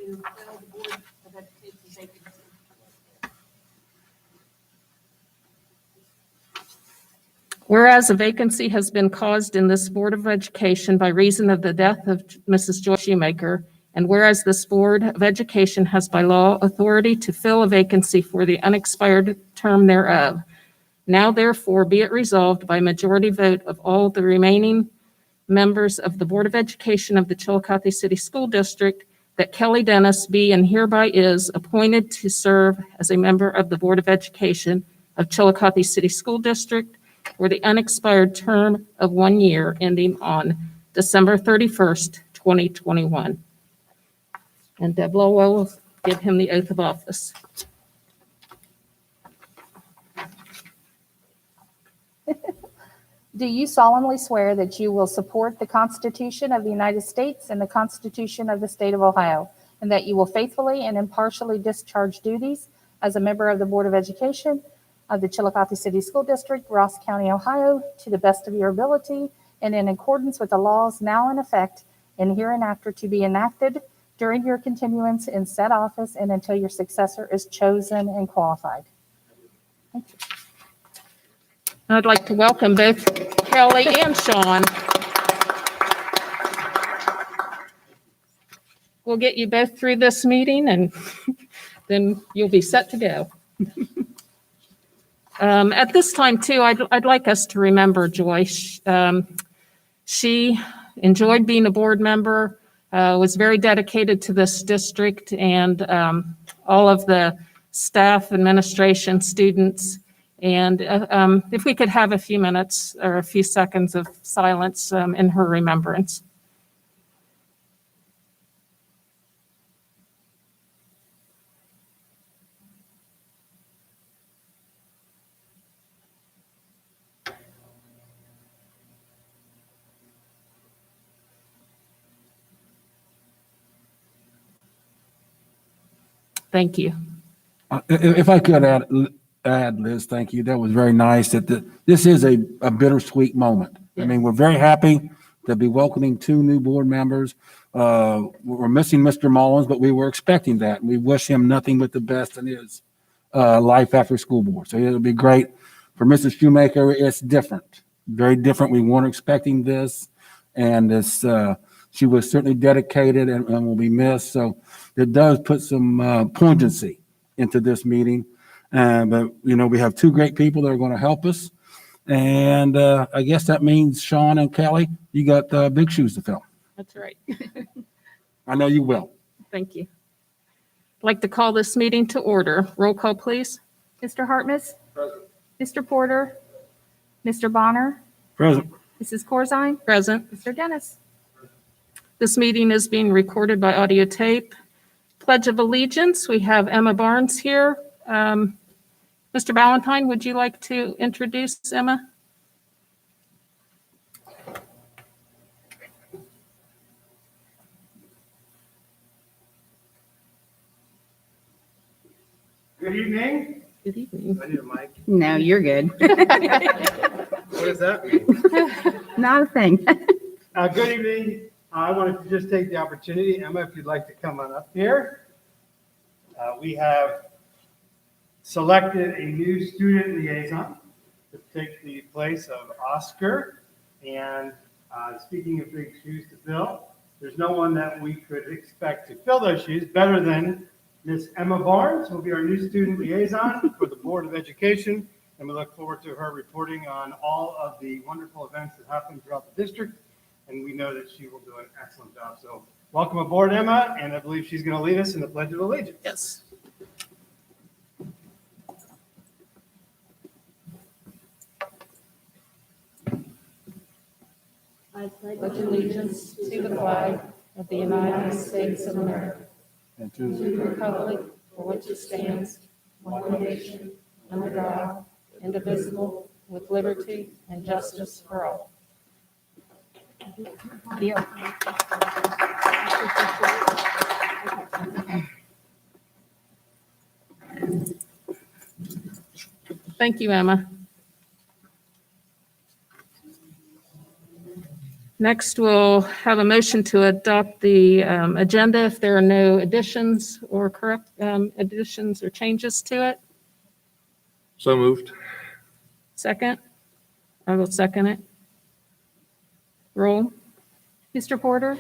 to fill the Board of Education vacancy. Whereas a vacancy has been caused in this Board of Education by reason of the death of Mrs. Joy Shoemaker, and whereas this Board of Education has by law authority to fill a vacancy for the unexpired term thereof, now therefore be it resolved by majority vote of all the remaining members of the Board of Education of the Chillicothe City School District that Kelly Dennis be and hereby is appointed to serve as a member of the Board of Education of Chillicothe City School District for the unexpired term of 1 year ending on December 31st, 2021. And Deb Lowell will give him the oath of office. Do you solemnly swear that you will support the Constitution of the United States and the Constitution of the State of Ohio, and that you will faithfully and impartially discharge duties as a member of the Board of Education of the Chillicothe City School District, Ross County, Ohio, to the best of your ability and in accordance with the laws now in effect and hereinafter to be enacted during your continuance in said office and until your successor is chosen and qualified? Thank you. I'd like to welcome both Kelly and Sean. We'll get you both through this meeting and then you'll be set to go. At this time, too, I'd like us to remember Joy. She enjoyed being a board member, was very dedicated to this district and all of the staff, administration, students. And if we could have a few minutes or a few seconds of silence in her remembrance. Thank you. If I could add, Liz, thank you. That was very nice. This is a bittersweet moment. I mean, we're very happy to be welcoming 2 new board members. We're missing Mr. Mullins, but we were expecting that. We wish him nothing but the best in his life after school board. So it'll be great. For Mrs. Shoemaker, it's different, very different. We weren't expecting this, and she was certainly dedicated and will be missed. So it does put some poignancy into this meeting. But, you know, we have 2 great people that are going to help us. And I guess that means Sean and Kelly, you got big shoes to fill. That's right. I know you will. Thank you. I'd like to call this meeting to order. Roll call, please. Mr. Hartmus? Present. Mr. Porter? Mr. Bonner? Present. Mrs. Corzine? Present. Mr. Dennis? This meeting is being recorded by audio tape. Pledge of Allegiance, we have Emma Barnes here. Mr. Ballantyne, would you like to introduce Emma? Good evening. Good evening. I need a mic. No, you're good. What does that mean? Not a thing. Good evening. I wanted to just take the opportunity, Emma, if you'd like to come on up here. We have selected a new student liaison to take the place of Oscar. And speaking of big shoes to fill, there's no one that we could expect to fill those shoes better than Miss Emma Barnes, who will be our new student liaison for the Board of Education. And we look forward to her reporting on all of the wonderful events that happen throughout the district. And we know that she will do an excellent job. So welcome aboard, Emma. And I believe she's going to lead us in the Pledge of Allegiance. Yes. I pledge allegiance to the flag of the United States of America, And to the republic for which it stands, one nation, under God, indivisible, with liberty and justice for all. Thank you, Emma. Next, we'll have a motion to adopt the agenda if there are no additions or correct additions or changes to it. So moved. Second? I will second it. Roll. Mr. Porter?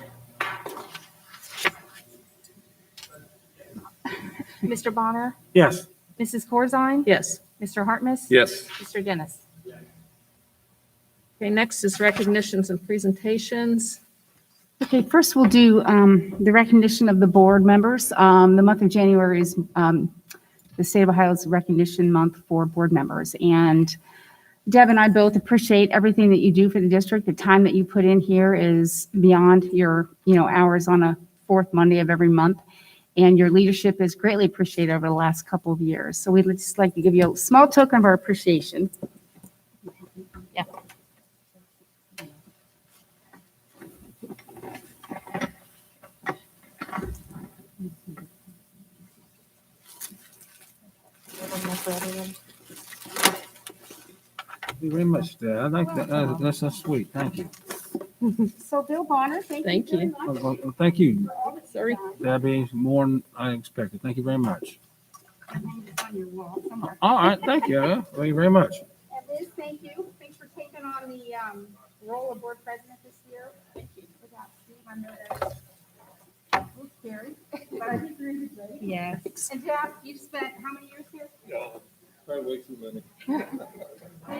Mr. Bonner? Yes. Mrs. Corzine? Yes. Mr. Hartmus? Yes. Mr. Dennis? Okay, next is recognitions and presentations. Okay, first we'll do the recognition of the board members. The month of January is the State of Ohio's recognition month for board members. And Deb and I both appreciate everything that you do for the district. The time that you put in here is beyond your, hours on a fourth Monday of every month. And your leadership is greatly appreciated over the last couple of years. So we'd just like to give you a small token of our appreciation. Yeah. Thank you very much, Dad. I like that. That's so sweet. Thank you. So Bill Bonner, Thank very you. much. Well, thank you, Sorry. Debbie. More than I expected. Thank you very much. It's on your wall somewhere. All right. Thank you. Thank you very much. And Liz, thank you. Thanks for taking on the role of board president this year. Thank you. Without Steve, I know that was scary, but I think you're in good shape. Yes. And Jeff, you've spent how many years here? Probably way too many. Thank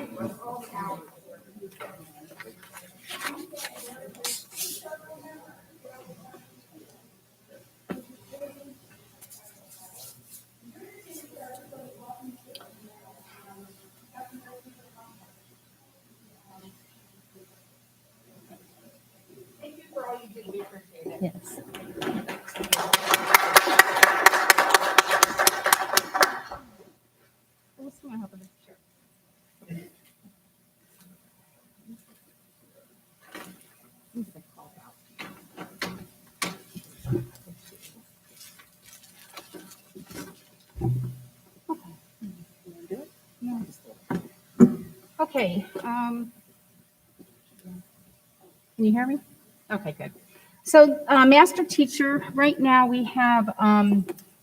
you for all you do. We appreciate it. Yes. Who's going to help with the picture? Okay. Can you hear me? Okay, good. So master teacher, right now we have,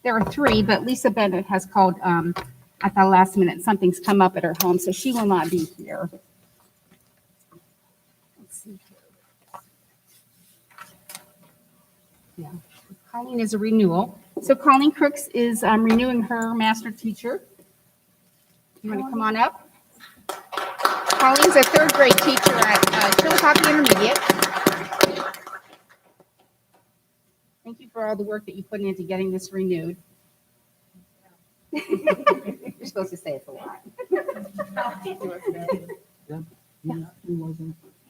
there are three, but Lisa Bennett has called at the last minute. Something's come up at her home, so she will not be here. Let's see here. Yeah, Colleen is a renewal. So Colleen Crooks is renewing her master teacher. You want to come on up? Colleen's a third grade teacher at Chillicothe Intermediate. Thank you for all the work that you put into getting this renewed. You're supposed to say it's a lot.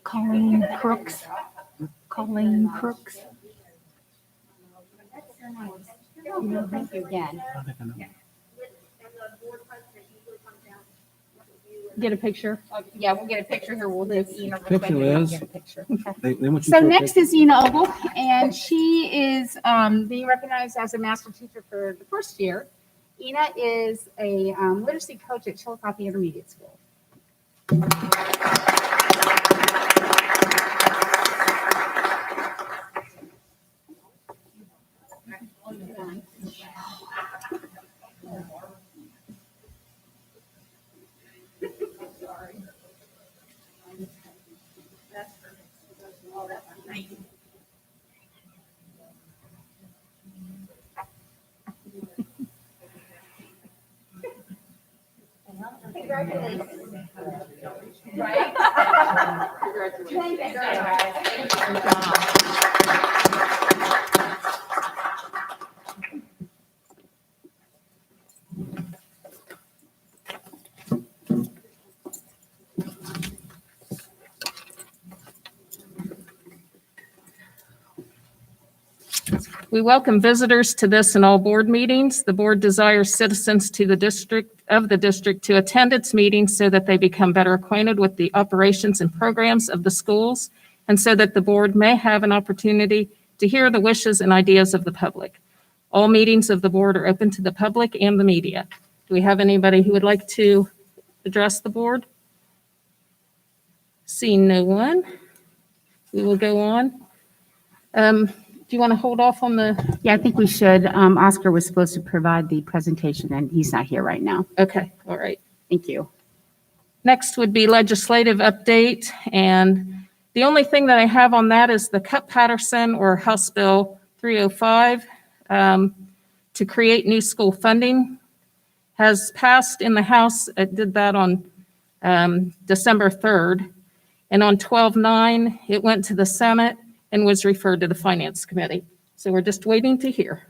Colleen Crooks. Colleen Crooks. Thank you again. Get a picture. Yeah, we'll get a picture here. We'll do Ina. Picture, Liz. Get a picture. They want you So to- next is Ina Ogle, and she is being recognized as a master teacher for the first year. Ina is a literacy coach at Chillicothe Intermediate School. We welcome visitors to this and all board meetings. The board desires citizens to the district to attend its meetings so that they become better acquainted with the operations and programs of the schools, and so that the board may have an opportunity to hear the wishes and ideas of the public. All meetings of the board are open to the public and the media. Do we have anybody who would like to address the board? Seeing no one. we will go on. Do you want to hold off on the, Yeah, I think we should. Oscar was supposed to provide the presentation, and he's not here right now. okay, all right. Thank you. Next would be legislative update, and the only thing that I have on that is the Cup-Patterson or House Bill 305 to create new school funding has passed in the House. It did that on December 3rd, and on 12/9, it went to the Senate and was referred to the Finance Committee. So we're just waiting to hear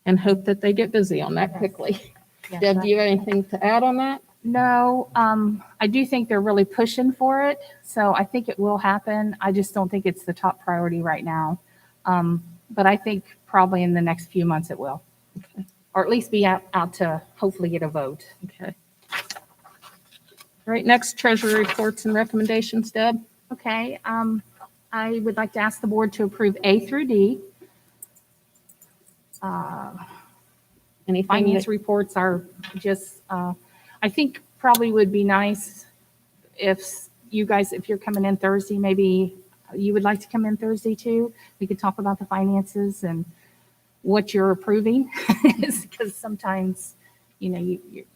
and hope that they get busy on that quickly. Yes, Deb, do you have anything to add on that? No, I do think they're really pushing for it, so I think it will happen. I just don't think it's the top priority right now. But I think probably in the next few months it will. Okay. Or at least be out to hopefully get a vote. Okay. All right, next, Treasury reports and recommendations, Deb. Okay, I would like to ask the board to approve A through D. Anything Finance that- reports are just, I think probably would be nice if you guys, if you're coming in Thursday, maybe you would like to come in Thursday too. We could talk about the finances and what you're approving. Because sometimes, you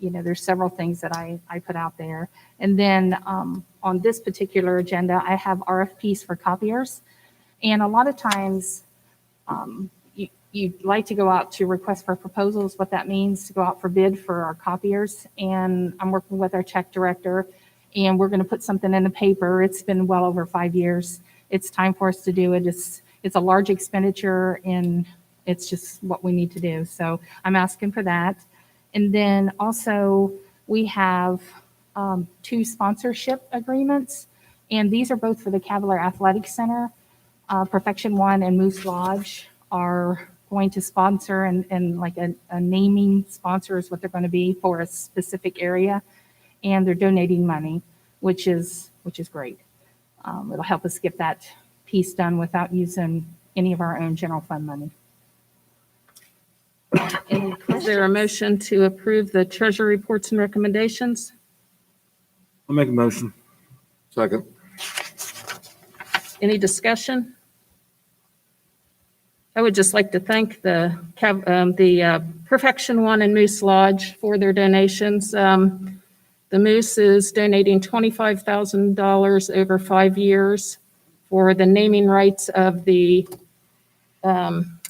know, there's several things that I put out there. And then on this particular agenda, I have RFPs for copiers. And a lot of times, you'd like to go out to request for proposals, what that means to go out for bid for our copiers. And I'm working with our check director, and we're going to put something in the paper. It's been well over 5 years. It's time for us to do it. It's a large expenditure, and it's just what we need to do. So I'm asking for that. And then also we have 2 sponsorship agreements, and these are both for the Cavalier Athletic Center. Perfection One and Moose Lodge are going to sponsor, and like a naming sponsor is what they're going to be for a specific area. And they're donating money, which is great. It'll help us get that piece done without using any of our own general fund money. Is there a motion to approve the Treasury reports and recommendations? I'll make a motion. Second. Any discussion? I would just like to thank the Perfection One and Moose Lodge for their donations. The Moose is donating $25,000 over 5 years for the naming rights of the,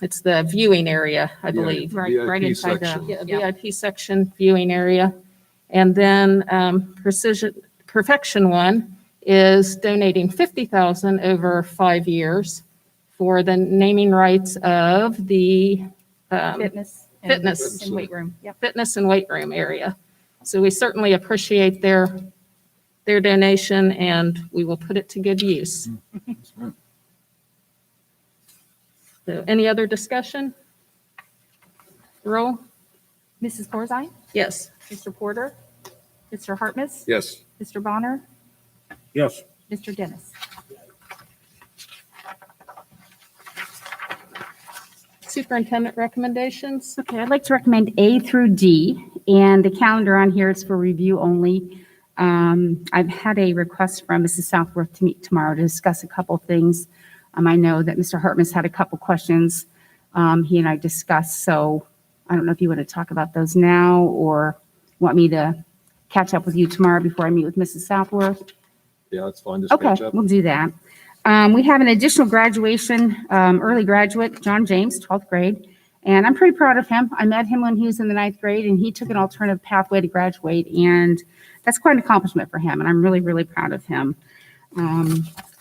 it's the viewing area, I believe. Right VIP inside the- section. Yeah, Yeah. VIP section viewing area. And then Perfection One is donating $50,000 over 5 years for the naming rights of the Fitness. Fitness. And weight room. Yep. fitness and weight room area. So we certainly appreciate their donation, and we will put it to good use. So any other discussion? Roll? Mrs. Corzine, Yes. Mr. Porter, Mr. Hartmus, Yes. Mr. Bonner, Yes. Mr. Dennis. Superintendent recommendations? Okay, I'd like to recommend A through D, and the calendar on here is for review only. I've had a request from Mrs. Southworth to meet tomorrow to discuss a couple things. I know that Mr. Hartmus had a couple questions he and I discussed, so I don't know if you want to talk about those now or want me to catch up with you tomorrow before I meet with Mrs. Southworth. Yeah, that's fine. Just Okay, catch up. we'll do that. We have an additional graduation, early graduate, John James, 12th grade, and I'm pretty proud of him. I met him when he was in the 9th grade, and he took an alternative pathway to graduate, and that's quite an accomplishment for him, and I'm really, really proud of him.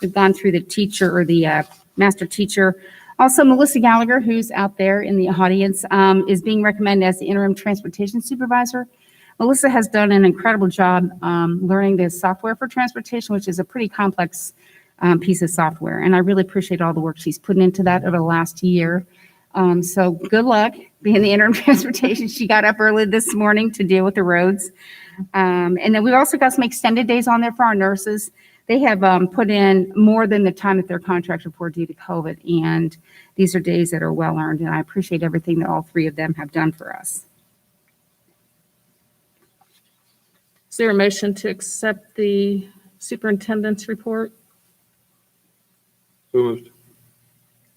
We've gone through the teacher or the master teacher. Also, Melissa Gallagher, who's out there in the audience, is being recommended as the interim transportation supervisor. Melissa has done an incredible job learning the software for transportation, which is a pretty complex piece of software. And I really appreciate all the work she's put into that over the last year. So good luck being the interim transportation. She got up early this morning to deal with the roads. And then we've also got some extended days on there for our nurses. They have put in more than the time that their contracts were due to COVID. And these are days that are well earned. And I appreciate everything that all 3 of them have done for us. Is there a motion to accept the superintendent's report? So moved.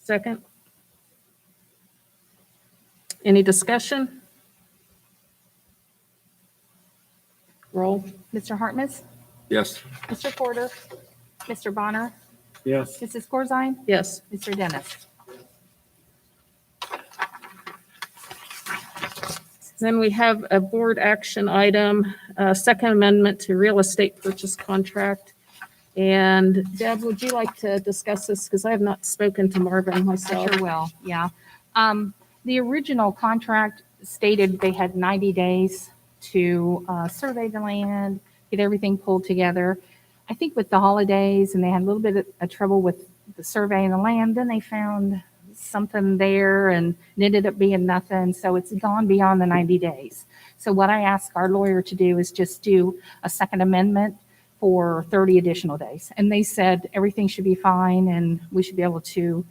Second? Any discussion? Roll. Mr. Hartness, Yes. Mr. Porter, Mr. Bonner, Yes. Mrs. Corzine, Yes. Mr. Dennis. Then we have a board action item, second amendment to real estate purchase contract. And Deb, would you like to discuss this? Because I have not spoken to Marvin I myself. sure will, yeah. The original contract stated they had 90 days to survey the land, get everything pulled together. I think with the holidays, and they had a little bit of trouble with the surveying the land, then they found something there and it ended up being nothing. So it's gone beyond the 90 days. So what I asked our lawyer to do is just do a second amendment for 30 additional days. And they said everything should be fine and we should be able to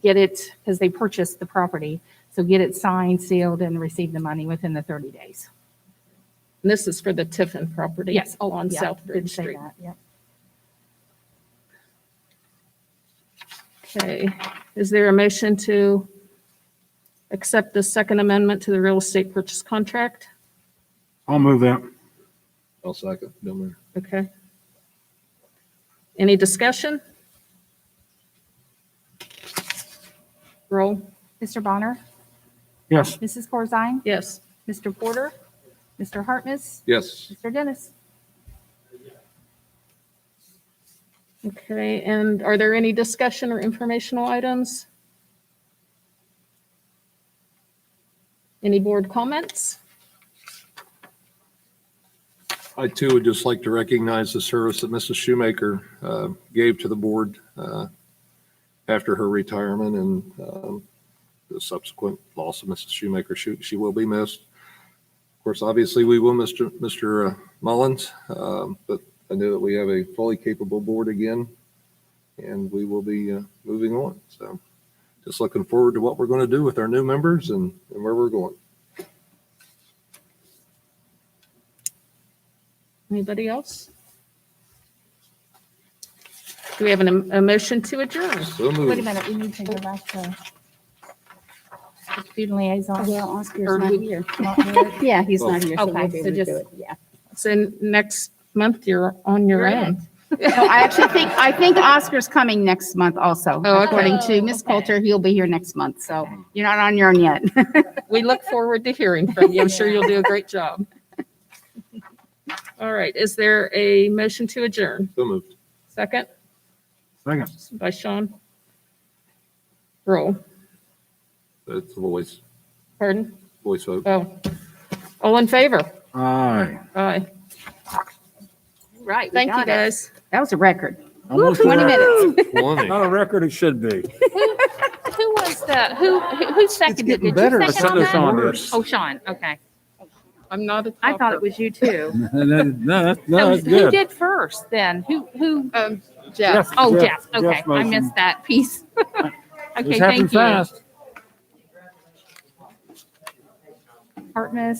get it, because they purchased the property, so get it signed, sealed, and receive the money within the 30 days. And this is for the Tiffin property. Yes. Oh, On yeah, South didn't Bridge say Street. that, yeah. Okay. Is there a motion to accept the second amendment to the real estate purchase contract? I'll move that. I'll second. Don't matter. Okay. Any discussion? Roll. Mr. Bonner, Yes. Mrs. Corzine, Yes. Mr. Porter, Mr. Hartness, Yes. Mr. Dennis. Okay, and are there any discussion or informational items? Any board comments? I too would just like to recognize the service that Mrs. Shoemaker gave to the board after her retirement and the subsequent loss of Mrs. Shoemaker. She will be missed. Of course, obviously, we will miss Mr. Mullins, but I know that we have a fully capable board again, and we will be moving on. So just looking forward to what we're going to do with our new members and where we're going. Anybody else? Do we have a motion to adjourn? So Wait a moved. minute, we need to go back to the student liaison. Well, Oscar's Or not do- here. Not here. Yeah, he's not here, so we'll Okay, be so able to just- do it, yeah. So next month, you're on your You're own. No, I think Oscar's coming next month also. Oh, okay. According to Miss Okay. Coulter, he'll be here next month, so you're not on your own yet. We look forward to hearing from you. I'm sure you'll do a great job. All right, is there a motion to adjourn? So moved. Second Second. by Sean. Roll. It's a voice Pardon? vote. Oh. All in favor? Aye. Aye. Right. Thank you, guys. That was a record. Almost a 20 record. minutes. 20. Not a record, it should be. Who was the, who seconded? getting Did better. you second on That's that? on this. Oh, Sean, okay. I'm not a I thought talker. it was you too. No, that's Who good. did first then? Who? Jeff. Oh, Jeff- Jeff, okay, Jeff I motioned. missed that piece. This Okay, happened thank you. fast. Hartness.